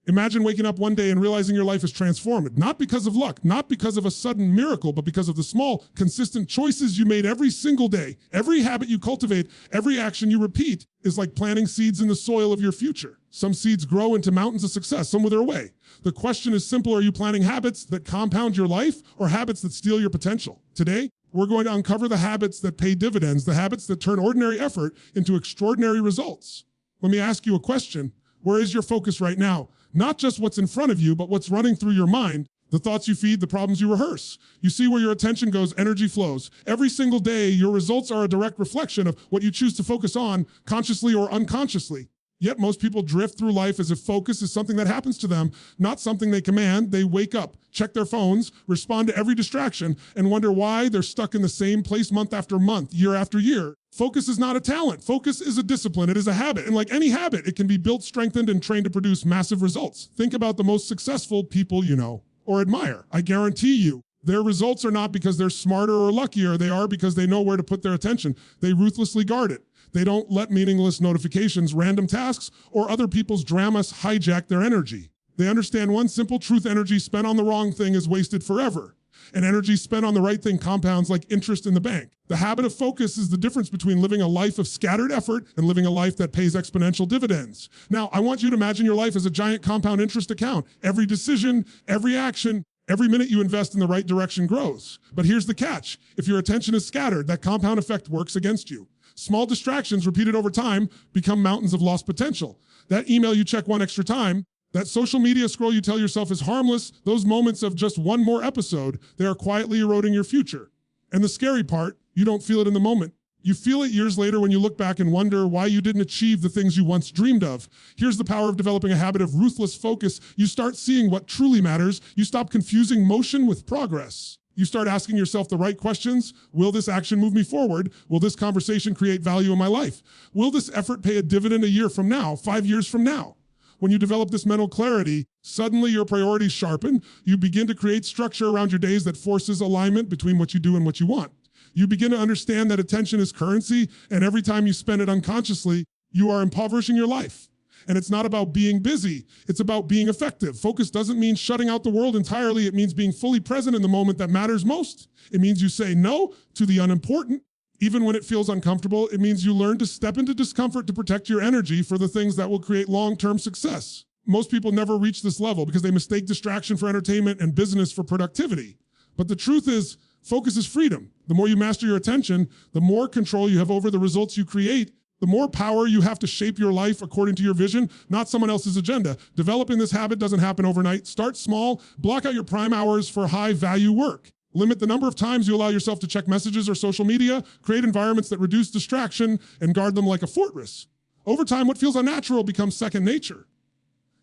Imagine waking up one day and realizing your life is transformed, not because of luck, not because of a sudden miracle, but because of the small, consistent choices you made every single day. Every habit you cultivate, every action you repeat is like planting seeds in the soil of your future. Some seeds grow into mountains of success, some wither away. The question is simple: are you planting habits that compound your life or habits that steal your potential? Today, we're going to uncover the habits that pay dividends, the habits that turn ordinary effort into extraordinary results. Let me ask you a question. Where is your focus right now? Not just what's in front of you, but what's running through your mind, the thoughts you feed, the problems you rehearse. You see, where your attention goes, energy flows. Every single day, your results are a direct reflection of what you choose to focus on, consciously or unconsciously. Yet most people drift through life as if focus is something that happens to them, not something they command. They wake up, check their phones, respond to every distraction, and wonder why they're stuck in the same place month after month, year after year. Focus is not a talent. Focus is a discipline. It is a habit. And like any habit, it can be built, strengthened, and trained to produce massive results. Think about the most successful people you know or admire. I guarantee you, their results are not because they're smarter or luckier. They are because they know where to put their attention. They ruthlessly guard it. They don't let meaningless notifications, random tasks, or other people's dramas hijack their energy. They understand one simple truth: energy spent on the wrong thing is wasted forever. And energy spent on the right thing compounds like interest in the bank. The habit of focus is the difference between living a life of scattered effort and living a life that pays exponential dividends. Now, I want you to imagine your life as a giant compound interest account. Every decision, every action, every minute you invest in the right direction grows. But here's the catch. If your attention is scattered, that compound effect works against you. Small distractions repeated over time become mountains of lost potential. That email you check one extra time, that social media scroll you tell yourself is harmless, those moments of just one more episode, they are quietly eroding your future. And the scary part, you don't feel it in the moment. You feel it years later when you look back and wonder why you didn't achieve the things you once dreamed of. Here's the power of developing a habit of ruthless focus. You start seeing what truly matters. You stop confusing motion with progress. You start asking yourself the right questions. Will this action move me forward? Will this conversation create value in my life? Will this effort pay a dividend a year from now, 5 years from now? When you develop this mental clarity, suddenly your priorities sharpen. You begin to create structure around your days that forces alignment between what you do and what you want. You begin to understand that attention is currency, and every time you spend it unconsciously, you are impoverishing your life. And it's not about being busy, it's about being effective. Focus doesn't mean shutting out the world entirely. It means being fully present in the moment that matters most. It means you say no to the unimportant, even when it feels uncomfortable. It means you learn to step into discomfort to protect your energy for the things that will create long-term success. Most people never reach this level because they mistake distraction for entertainment and business for productivity. But the truth is, focus is freedom. The more you master your attention, the more control you have over the results you create. The more power you have to shape your life according to your vision, not someone else's agenda. Developing this habit doesn't happen overnight. Start small, block out your prime hours for high value work. Limit the number of times you allow yourself to check messages or social media. Create environments that reduce distraction and guard them like a fortress. Over time, what feels unnatural becomes second nature.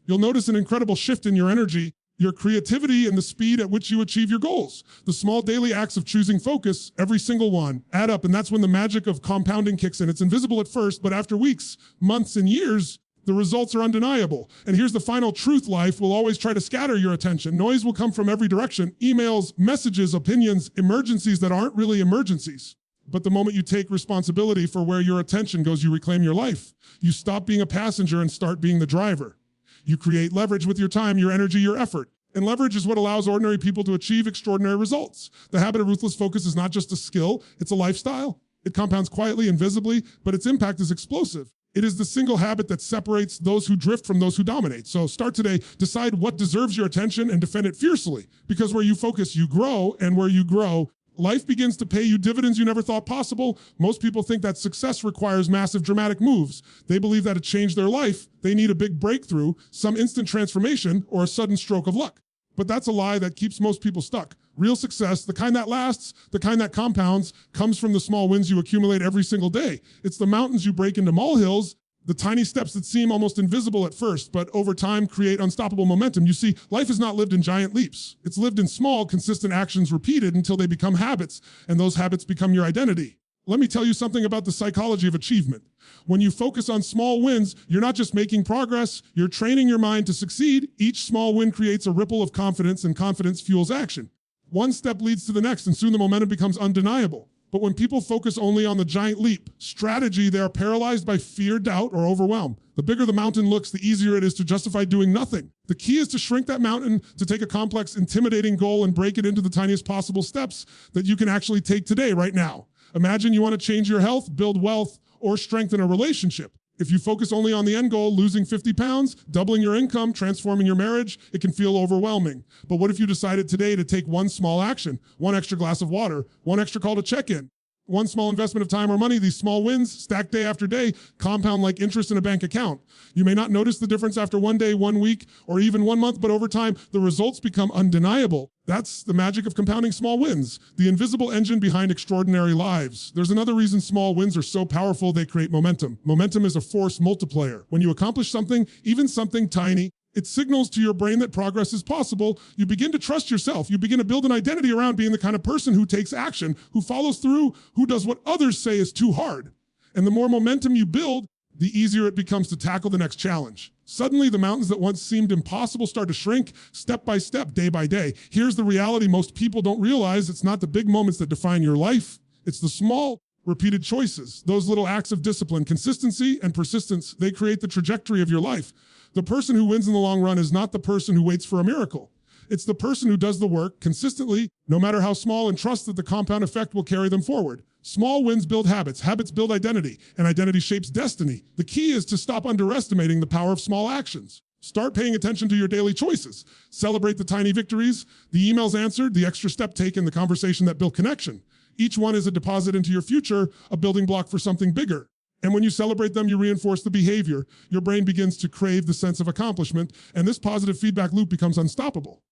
You'll notice an incredible shift in your energy, your creativity, and the speed at which you achieve your goals. The small daily acts of choosing focus, every single one, add up, and that's when the magic of compounding kicks in. It's invisible at first, but after weeks, months, and years, the results are undeniable. And here's the final truth: life will always try to scatter your attention. Noise will come from every direction: emails, messages, opinions, emergencies that aren't really emergencies. But the moment you take responsibility for where your attention goes, you reclaim your life. You stop being a passenger and start being the driver. You create leverage with your time, your energy, your effort. And leverage is what allows ordinary people to achieve extraordinary results. The habit of ruthless focus is not just a skill, it's a lifestyle. It compounds quietly and visibly, but its impact is explosive. It is the single habit that separates those who drift from those who dominate. So start today, decide what deserves your attention and defend it fiercely. Because where you focus, you grow, and where you grow, life begins to pay you dividends you never thought possible. Most people think that success requires massive dramatic moves. They believe that to change their life, they need a big breakthrough, some instant transformation, or a sudden stroke of luck. But that's a lie that keeps most people stuck. Real success, the kind that lasts, the kind that compounds, comes from the small wins you accumulate every single day. It's the mountains you break into molehills, the tiny steps that seem almost invisible at first, but over time create unstoppable momentum. You see, life is not lived in giant leaps. It's lived in small, consistent actions repeated until they become habits, and those habits become your identity. Let me tell you something about the psychology of achievement. When you focus on small wins, you're not just making progress, you're training your mind to succeed. Each small win creates a ripple of confidence, and confidence fuels action. One step leads to the next, and soon the momentum becomes undeniable. But when people focus only on the giant leap, strategy, they are paralyzed by fear, doubt, or overwhelm. The bigger the mountain looks, the easier it is to justify doing nothing. The key is to shrink that mountain, to take a complex, intimidating goal and break it into the tiniest possible steps that you can actually take today, right now. Imagine you want to change your health, build wealth, or strengthen a relationship. If you focus only on the end goal, losing 50 pounds, doubling your income, transforming your marriage, it can feel overwhelming. But what if you decided today to take one small action, one extra glass of water, one extra call to check in, one small investment of time or money? These small wins, stacked day after day, compound like interest in a bank account. You may not notice the difference after one day, 1 week, or even 1 month, but over time, the results become undeniable. That's the magic of compounding small wins, the invisible engine behind extraordinary lives. There's another reason small wins are so powerful: they create momentum. Momentum is a force multiplier. When you accomplish something, even something tiny, it signals to your brain that progress is possible. You begin to trust yourself. You begin to build an identity around being the kind of person who takes action, who follows through, who does what others say is too hard. And the more momentum you build, the easier it becomes to tackle the next challenge. Suddenly, the mountains that once seemed impossible start to shrink step by step, day by day. Here's the reality most people don't realize: it's not the big moments that define your life. It's the small, repeated choices. Those little acts of discipline, consistency, and persistence, they create the trajectory of your life. The person who wins in the long run is not the person who waits for a miracle. It's the person who does the work consistently, no matter how small, and trusts that the compound effect will carry them forward. Small wins build habits. Habits build identity, and identity shapes destiny. The key is to stop underestimating the power of small actions. Start paying attention to your daily choices. Celebrate the tiny victories, the emails answered, the extra step taken, the conversation that built connection. Each one is a deposit into your future, a building block for something bigger. And when you celebrate them, you reinforce the behavior. Your brain begins to crave the sense of accomplishment, and this positive feedback loop becomes unstoppable.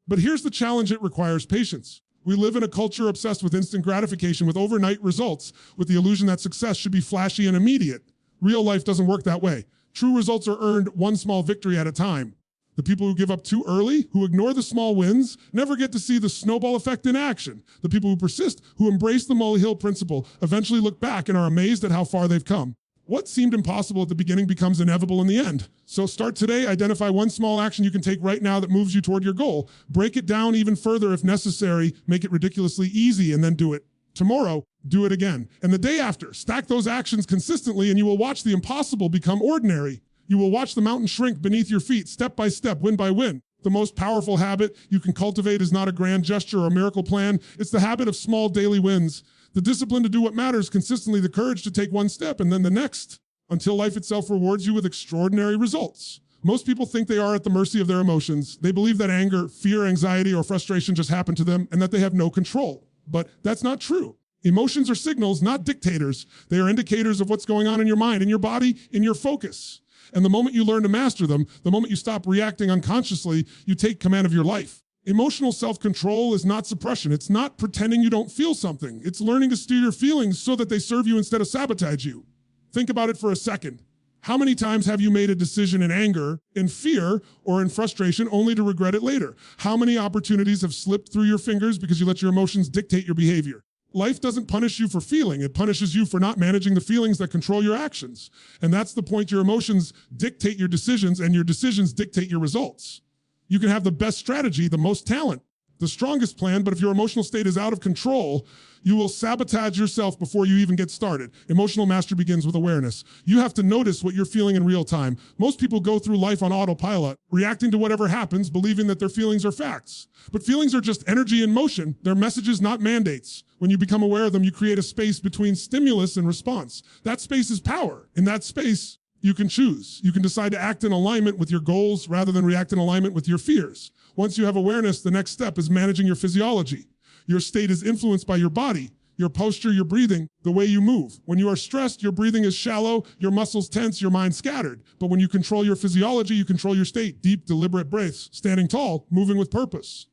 But here's the challenge: it requires patience. We live in a culture obsessed with instant gratification, with overnight results, with the illusion that success should be flashy and immediate. Real life doesn't work that way. True results are earned one small victory at a time. The people who give up too early, who ignore the small wins, never get to see the snowball effect in action. The people who persist, who embrace the Molehill principle, eventually look back and are amazed at how far they've come. What seemed impossible at the beginning becomes inevitable in the end. So start today. Identify one small action you can take right now that moves you toward your goal. Break it down even further if necessary. Make it ridiculously easy, and then do it. Tomorrow, do it again. And the day after, stack those actions consistently, and you will watch the impossible become ordinary. You will watch the mountain shrink beneath your feet, step by step, win by win. The most powerful habit you can cultivate is not a grand gesture or a miracle plan. It's the habit of small daily wins. The discipline to do what matters consistently, the courage to take one step and then the next, until life itself rewards you with extraordinary results. Most people think they are at the mercy of their emotions. They believe that anger, fear, anxiety, or frustration just happen to them and that they have no control. But that's not true. Emotions are signals, not dictators. They are indicators of what's going on in your mind, in your body, in your focus. And the moment you learn to master them, the moment you stop reacting unconsciously, you take command of your life. Emotional self-control is not suppression. It's not pretending you don't feel something. It's learning to steer your feelings so that they serve you instead of sabotage you. Think about it for a second. How many times have you made a decision in anger, in fear, or in frustration only to regret it later? How many opportunities have slipped through your fingers because you let your emotions dictate your behavior? Life doesn't punish you for feeling. It punishes you for not managing the feelings that control your actions. And that's the point. Your emotions dictate your decisions, and your decisions dictate your results. You can have the best strategy, the most talent, the strongest plan, but if your emotional state is out of control, you will sabotage yourself before you even get started. Emotional mastery begins with awareness. You have to notice what you're feeling in real time. Most people go through life on autopilot, reacting to whatever happens, believing that their feelings are facts. But feelings are just energy in motion. They're messages, not mandates. When you become aware of them, you create a space between stimulus and response. That space is power. In that space, you can choose. You can decide to act in alignment with your goals rather than react in alignment with your fears. Once you have awareness, the next step is managing your physiology. Your state is influenced by your body, your posture, your breathing, the way you move. When you are stressed, your breathing is shallow, your muscles tense, your mind scattered. But when you control your physiology, you control your state. Deep, deliberate breaths, standing tall, moving with purpose,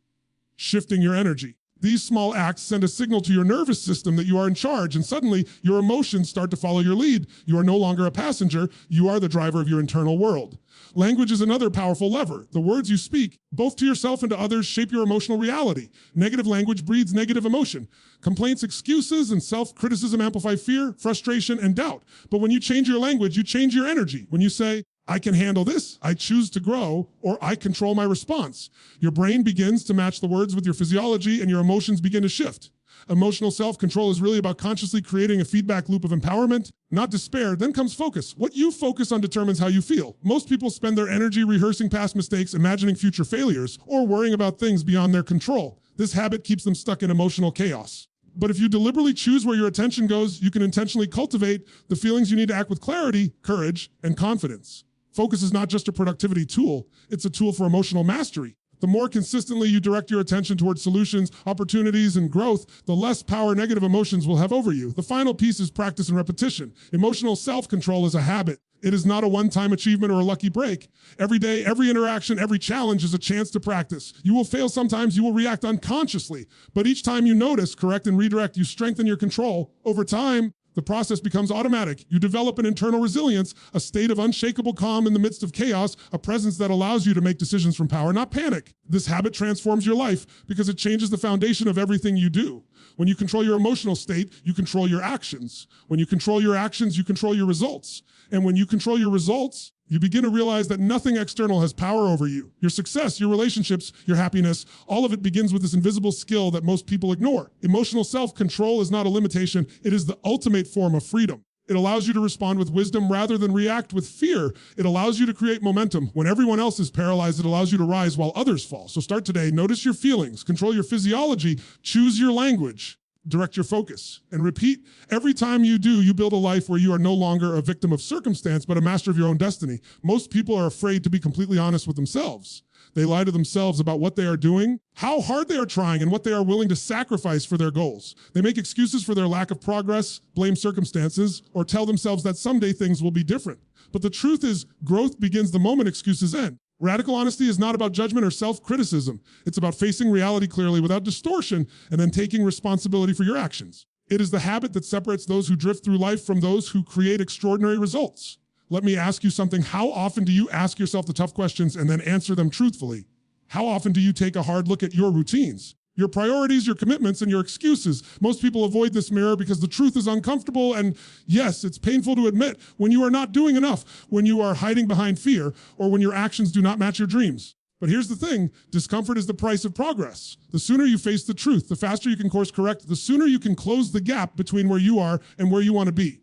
shifting your energy. These small acts send a signal to your nervous system that you are in charge, and suddenly your emotions start to follow your lead. You are no longer a passenger, you are the driver of your internal world. Language is another powerful lever. The words you speak, both to yourself and to others, shape your emotional reality. Negative language breeds negative emotion. Complaints, excuses, and self-criticism amplify fear, frustration, and doubt. But when you change your language, you change your energy. When you say, I can handle this, I choose to grow, or I control my response, your brain begins to match the words with your physiology and your emotions begin to shift. Emotional self-control is really about consciously creating a feedback loop of empowerment, not despair. Then comes focus. What you focus on determines how you feel. Most people spend their energy rehearsing past mistakes, imagining future failures, or worrying about things beyond their control. This habit keeps them stuck in emotional chaos. But if you deliberately choose where your attention goes, you can intentionally cultivate the feelings you need to act with clarity, courage, and confidence. Focus is not just a productivity tool, it's a tool for emotional mastery. The more consistently you direct your attention towards solutions, opportunities, and growth, the less power negative emotions will have over you. The final piece is practice and repetition. Emotional self-control is a habit. It is not a one-time achievement or a lucky break. Every day, every interaction, every challenge is a chance to practice. You will fail sometimes, you will react unconsciously, but each time you notice, correct, and redirect, you strengthen your control. Over time, the process becomes automatic. You develop an internal resilience, a state of unshakable calm in the midst of chaos, a presence that allows you to make decisions from power, not panic. This habit transforms your life because it changes the foundation of everything you do. When you control your emotional state, you control your actions. When you control your actions, you control your results. And when you control your results, you begin to realize that nothing external has power over you. Your success, your relationships, your happiness, all of it begins with this invisible skill that most people ignore. Emotional self-control is not a limitation, it is the ultimate form of freedom. It allows you to respond with wisdom rather than react with fear. It allows you to create momentum. When everyone else is paralyzed, it allows you to rise while others fall. So start today, notice your feelings, control your physiology, choose your language. Direct your focus and repeat. Every time you do, you build a life where you are no longer a victim of circumstance, but a master of your own destiny. Most people are afraid to be completely honest with themselves. They lie to themselves about what they are doing, how hard they are trying, and what they are willing to sacrifice for their goals. They make excuses for their lack of progress, blame circumstances, or tell themselves that someday things will be different. But the truth is, growth begins the moment excuses end. Radical honesty is not about judgment or self-criticism. It's about facing reality clearly without distortion and then taking responsibility for your actions. It is the habit that separates those who drift through life from those who create extraordinary results. Let me ask you something. How often do you ask yourself the tough questions and then answer them truthfully? How often do you take a hard look at your routines, your priorities, your commitments, and your excuses? Most people avoid this mirror because the truth is uncomfortable, and yes, it's painful to admit when you are not doing enough, when you are hiding behind fear, or when your actions do not match your dreams. But here's the thing, discomfort is the price of progress. The sooner you face the truth, the faster you can course correct, the sooner you can close the gap between where you are and where you want to be.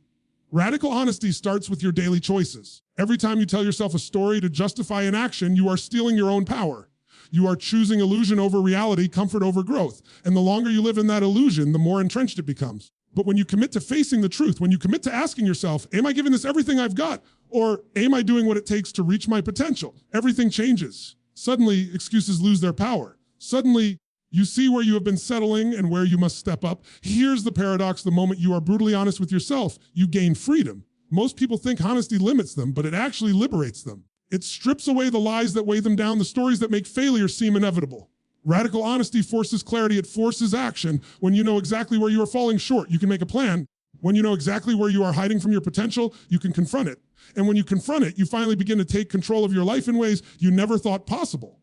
Radical honesty starts with your daily choices. Every time you tell yourself a story to justify an action, you are stealing your own power. You are choosing illusion over reality, comfort over growth. And the longer you live in that illusion, the more entrenched it becomes. But when you commit to facing the truth, when you commit to asking yourself, am I giving this everything I've got? Or am I doing what it takes to reach my potential? Everything changes. Suddenly, excuses lose their power. Suddenly, you see where you have been settling and where you must step up. Here's the paradox: the moment you are brutally honest with yourself, you gain freedom. Most people think honesty limits them, but it actually liberates them. It strips away the lies that weigh them down, the stories that make failure seem inevitable. Radical honesty forces clarity, it forces action. When you know exactly where you are falling short, you can make a plan. When you know exactly where you are hiding from your potential, you can confront it. And when you confront it, you finally begin to take control of your life in ways you never thought possible.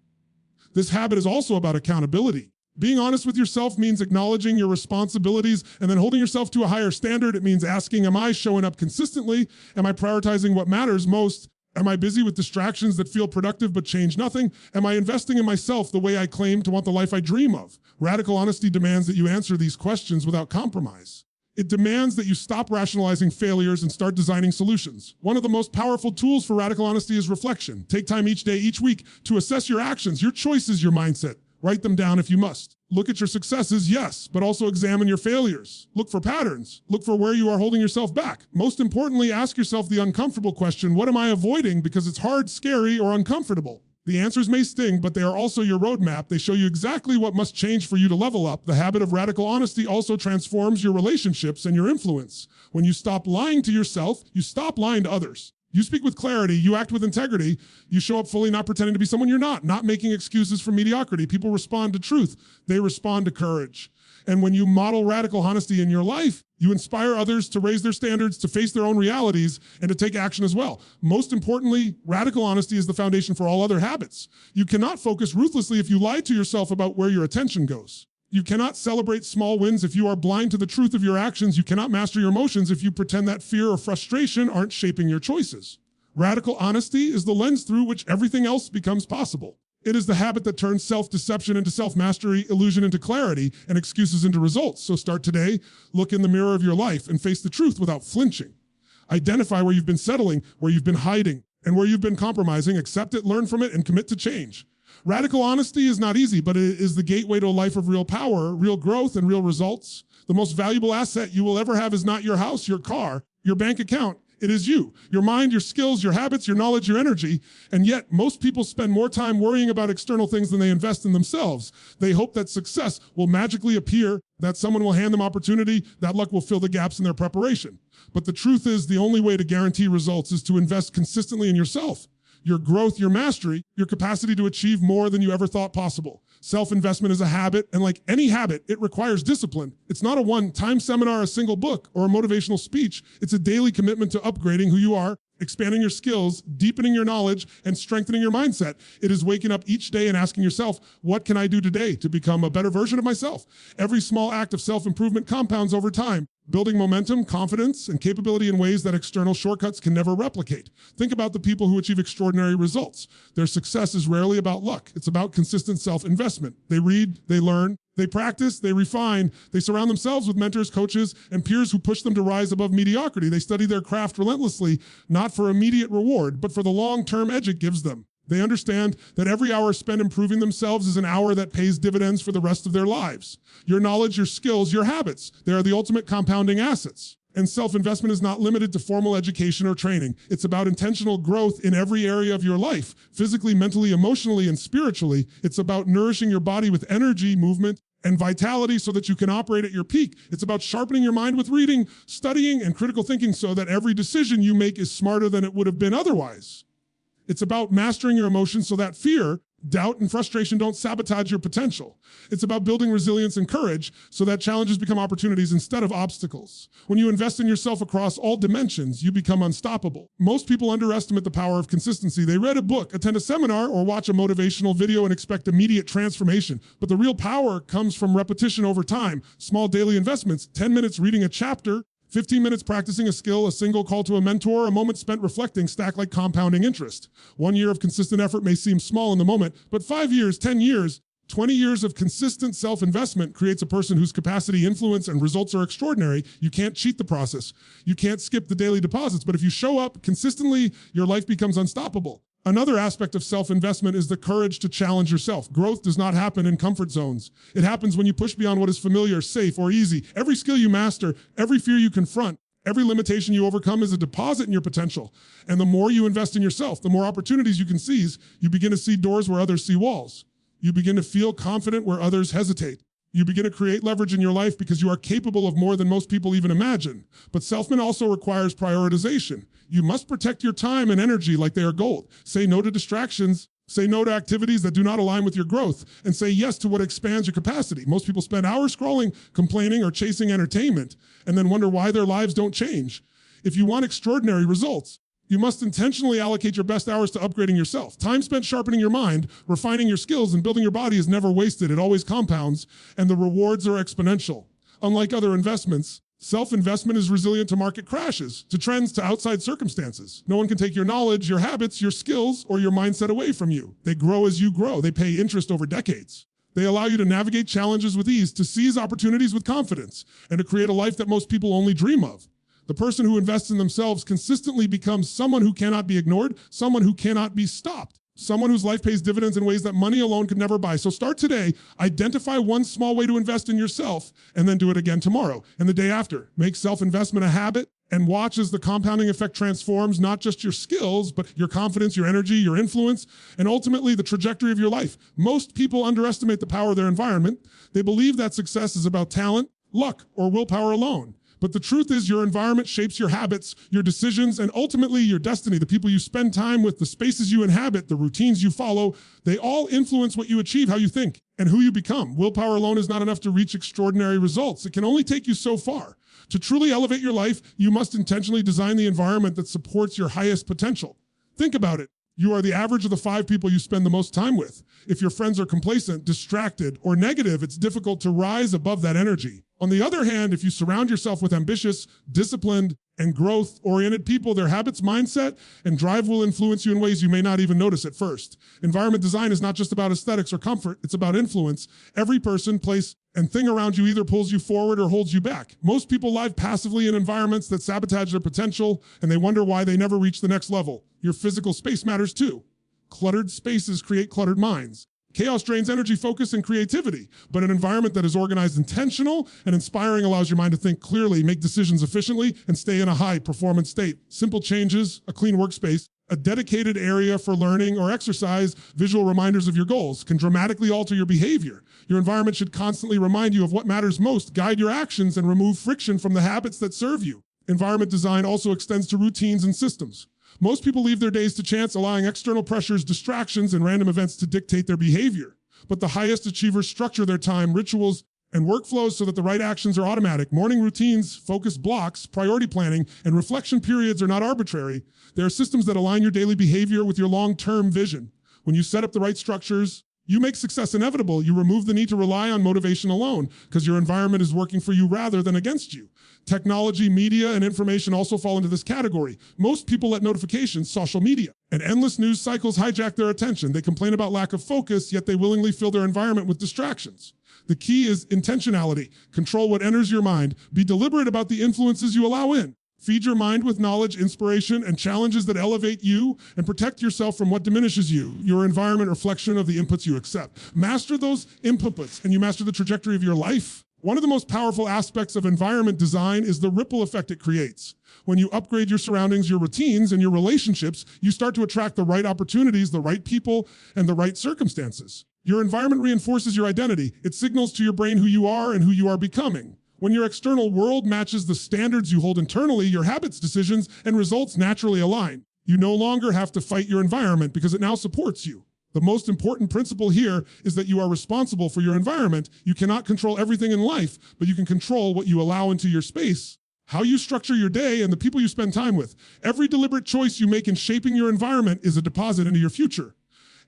This habit is also about accountability. Being honest with yourself means acknowledging your responsibilities and then holding yourself to a higher standard. It means asking, am I showing up consistently? Am I prioritizing what matters most? Am I busy with distractions that feel productive but change nothing? Am I investing in myself the way I claim to want the life I dream of? Radical honesty demands that you answer these questions without compromise. It demands that you stop rationalizing failures and start designing solutions. One of the most powerful tools for radical honesty is reflection. Take time each day, each week to assess your actions, your choices, your mindset. Write them down if you must. Look at your successes, yes, but also examine your failures. Look for patterns. Look for where you are holding yourself back. Most importantly, ask yourself the uncomfortable question: what am I avoiding because it's hard, scary, or uncomfortable? The answers may sting, but they are also your roadmap. They show you exactly what must change for you to level up. The habit of radical honesty also transforms your relationships and your influence. When you stop lying to yourself, you stop lying to others. You speak with clarity, you act with integrity, you show up fully, not pretending to be someone you're not making excuses for mediocrity. People respond to truth, they respond to courage. And when you model radical honesty in your life, you inspire others to raise their standards, to face their own realities, and to take action as well. Most importantly, radical honesty is the foundation for all other habits. You cannot focus ruthlessly if you lie to yourself about where your attention goes. You cannot celebrate small wins if you are blind to the truth of your actions. You cannot master your emotions if you pretend that fear or frustration aren't shaping your choices. Radical honesty is the lens through which everything else becomes possible. It is the habit that turns self-deception into self-mastery, illusion into clarity, and excuses into results. So start today, look in the mirror of your life and face the truth without flinching. Identify where you've been settling, where you've been hiding, and where you've been compromising. Accept it, learn from it, and commit to change. Radical honesty is not easy, but it is the gateway to a life of real power, real growth, and real results. The most valuable asset you will ever have is not your house, your car, your bank account. It is you, your mind, your skills, your habits, your knowledge, your energy. And yet most people spend more time worrying about external things than they invest in themselves. They hope that success will magically appear, that someone will hand them opportunity, that luck will fill the gaps in their preparation. But the truth is, the only way to guarantee results is to invest consistently in yourself, your growth, your mastery, your capacity to achieve more than you ever thought possible. Self-investment is a habit, and like any habit, it requires discipline. It's not a one-time seminar, a single book, or a motivational speech. It's a daily commitment to upgrading who you are, expanding your skills, deepening your knowledge, and strengthening your mindset. It is waking up each day and asking yourself, what can I do today to become a better version of myself? Every small act of self-improvement compounds over time, building momentum, confidence, and capability in ways that external shortcuts can never replicate. Think about the people who achieve extraordinary results. Their success is rarely about luck. It's about consistent self-investment. They read, they learn, they practice, they refine, they surround themselves with mentors, coaches, and peers who push them to rise above mediocrity. They study their craft relentlessly, not for immediate reward, but for the long-term edge it gives them. They understand that every hour spent improving themselves is an hour that pays dividends for the rest of their lives. Your knowledge, your skills, your habits, they are the ultimate compounding assets. And self-investment is not limited to formal education or training. It's about intentional growth in every area of your life, physically, mentally, emotionally, and spiritually. It's about nourishing your body with energy, movement, and vitality so that you can operate at your peak. It's about sharpening your mind with reading, studying, and critical thinking so that every decision you make is smarter than it would have been otherwise. It's about mastering your emotions so that fear, doubt, and frustration don't sabotage your potential. It's about building resilience and courage so that challenges become opportunities instead of obstacles. When you invest in yourself across all dimensions, you become unstoppable. Most people underestimate the power of consistency. They read a book, attend a seminar, or watch a motivational video and expect immediate transformation. But the real power comes from repetition over time. Small daily investments, 10 minutes reading a chapter, 15 minutes practicing a skill, a single call to a mentor, a moment spent reflecting stack like compounding interest. 1 year of consistent effort may seem small in the moment, but 5 years, 10 years, 20 years of consistent self-investment creates a person whose capacity, influence, and results are extraordinary. You can't cheat the process. You can't skip the daily deposits, but if you show up consistently, your life becomes unstoppable. Another aspect of self-investment is the courage to challenge yourself. Growth does not happen in comfort zones. It happens when you push beyond what is familiar, safe, or easy. Every skill you master, every fear you confront, every limitation you overcome is a deposit in your potential. And the more you invest in yourself, the more opportunities you can seize. You begin to see doors where others see walls. You begin to feel confident where others hesitate. You begin to create leverage in your life because you are capable of more than most people even imagine. But self-investment also requires prioritization. You must protect your time and energy like they are gold. Say no to distractions. Say no to activities that do not align with your growth, and say yes to what expands your capacity. Most people spend hours scrolling, complaining, or chasing entertainment, and then wonder why their lives don't change. If you want extraordinary results, you must intentionally allocate your best hours to upgrading yourself. Time spent sharpening your mind, refining your skills, and building your body is never wasted. It always compounds, and the rewards are exponential. Unlike other investments, self-investment is resilient to market crashes, to trends, to outside circumstances. No one can take your knowledge, your habits, your skills, or your mindset away from you. They grow as you grow. They pay interest over decades. They allow you to navigate challenges with ease, to seize opportunities with confidence, and to create a life that most people only dream of. The person who invests in themselves consistently becomes someone who cannot be ignored, someone who cannot be stopped, someone whose life pays dividends in ways that money alone could never buy. So start today, identify one small way to invest in yourself, and then do it again tomorrow and the day after. Make self-investment a habit and watch as the compounding effect transforms not just your skills, but your confidence, your energy, your influence, and ultimately the trajectory of your life. Most people underestimate the power of their environment. They believe that success is about talent, luck, or willpower alone. But the truth is your environment shapes your habits, your decisions, and ultimately your destiny. The people you spend time with, the spaces you inhabit, the routines you follow, they all influence what you achieve, how you think, and who you become. Willpower alone is not enough to reach extraordinary results. It can only take you so far. To truly elevate your life, you must intentionally design the environment that supports your highest potential. Think about it. You are the average of the 5 people you spend the most time with. If your friends are complacent, distracted, or negative, it's difficult to rise above that energy. On the other hand, if you surround yourself with ambitious, disciplined, and growth-oriented people, their habits, mindset, and drive will influence you in ways you may not even notice at first. Environment design is not just about aesthetics or comfort, it's about influence. Every person, place, and thing around you either pulls you forward or holds you back. Most people live passively in environments that sabotage their potential, and they wonder why they never reach the next level. Your physical space matters too. Cluttered spaces create cluttered minds. Chaos drains energy, focus, and creativity, but an environment that is organized, intentional, and inspiring allows your mind to think clearly, make decisions efficiently, and stay in a high-performance state. Simple changes, a clean workspace, a dedicated area for learning or exercise, visual reminders of your goals can dramatically alter your behavior. Your environment should constantly remind you of what matters most, guide your actions, and remove friction from the habits that serve you. Environment design also extends to routines and systems. Most people leave their days to chance, allowing external pressures, distractions, and random events to dictate their behavior. But the highest achievers structure their time, rituals, and workflows so that the right actions are automatic. Morning routines, focus blocks, priority planning, and reflection periods are not arbitrary. They are systems that align your daily behavior with your long-term vision. When you set up the right structures, you make success inevitable. You remove the need to rely on motivation alone because your environment is working for you rather than against you. Technology, media, and information also fall into this category. Most people let notifications, social media, and endless news cycles hijack their attention. They complain about lack of focus, yet they willingly fill their environment with distractions. The key is intentionality. Control what enters your mind. Be deliberate about the influences you allow in. Feed your mind with knowledge, inspiration, and challenges that elevate you, and protect yourself from what diminishes you. Your environment reflection of the inputs you accept. Master those inputs, and you master the trajectory of your life. One of the most powerful aspects of environment design is the ripple effect it creates. When you upgrade your surroundings, your routines, and your relationships, you start to attract the right opportunities, the right people, and the right circumstances. Your environment reinforces your identity. It signals to your brain who you are and who you are becoming. When your external world matches the standards you hold internally, your habits, decisions, and results naturally align. You no longer have to fight your environment because it now supports you. The most important principle here is that you are responsible for your environment. You cannot control everything in life, but you can control what you allow into your space, how you structure your day, and the people you spend time with. Every deliberate choice you make in shaping your environment is a deposit into your future.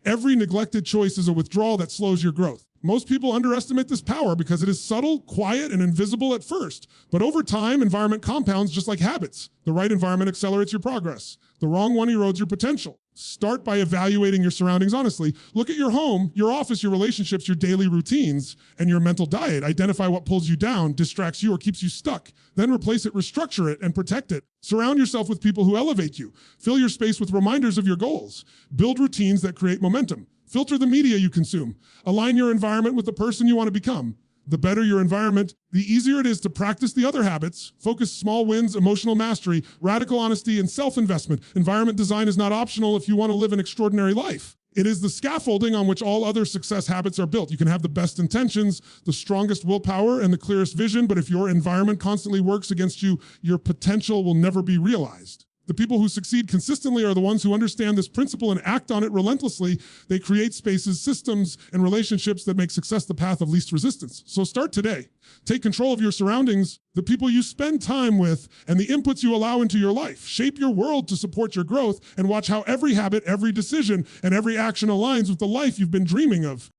Every neglected choice is a withdrawal that slows your growth. Most people underestimate this power because it is subtle, quiet, and invisible at first. But over time, environment compounds just like habits. The right environment accelerates your progress. The wrong one erodes your potential. Start by evaluating your surroundings honestly. Look at your home, your office, your relationships, your daily routines, and your mental diet. Identify what pulls you down, distracts you, or keeps you stuck. Then replace it, restructure it, and protect it. Surround yourself with people who elevate you. Fill your space with reminders of your goals. Build routines that create momentum. Filter the media you consume. Align your environment with the person you want to become. The better your environment, the easier it is to practice the other habits. Focus, small wins, emotional mastery, radical honesty, and self-investment. Environment design is not optional if you want to live an extraordinary life. It is the scaffolding on which all other success habits are built. You can have the best intentions, the strongest willpower, and the clearest vision, but if your environment constantly works against you, your potential will never be realized. The people who succeed consistently are the ones who understand this principle and act on it relentlessly. They create spaces, systems, and relationships that make success the path of least resistance. So start today. Take control of your surroundings, the people you spend time with, and the inputs you allow into your life. Shape your world to support your growth, and watch how every habit, every decision, and every action aligns with the life you've been dreaming of.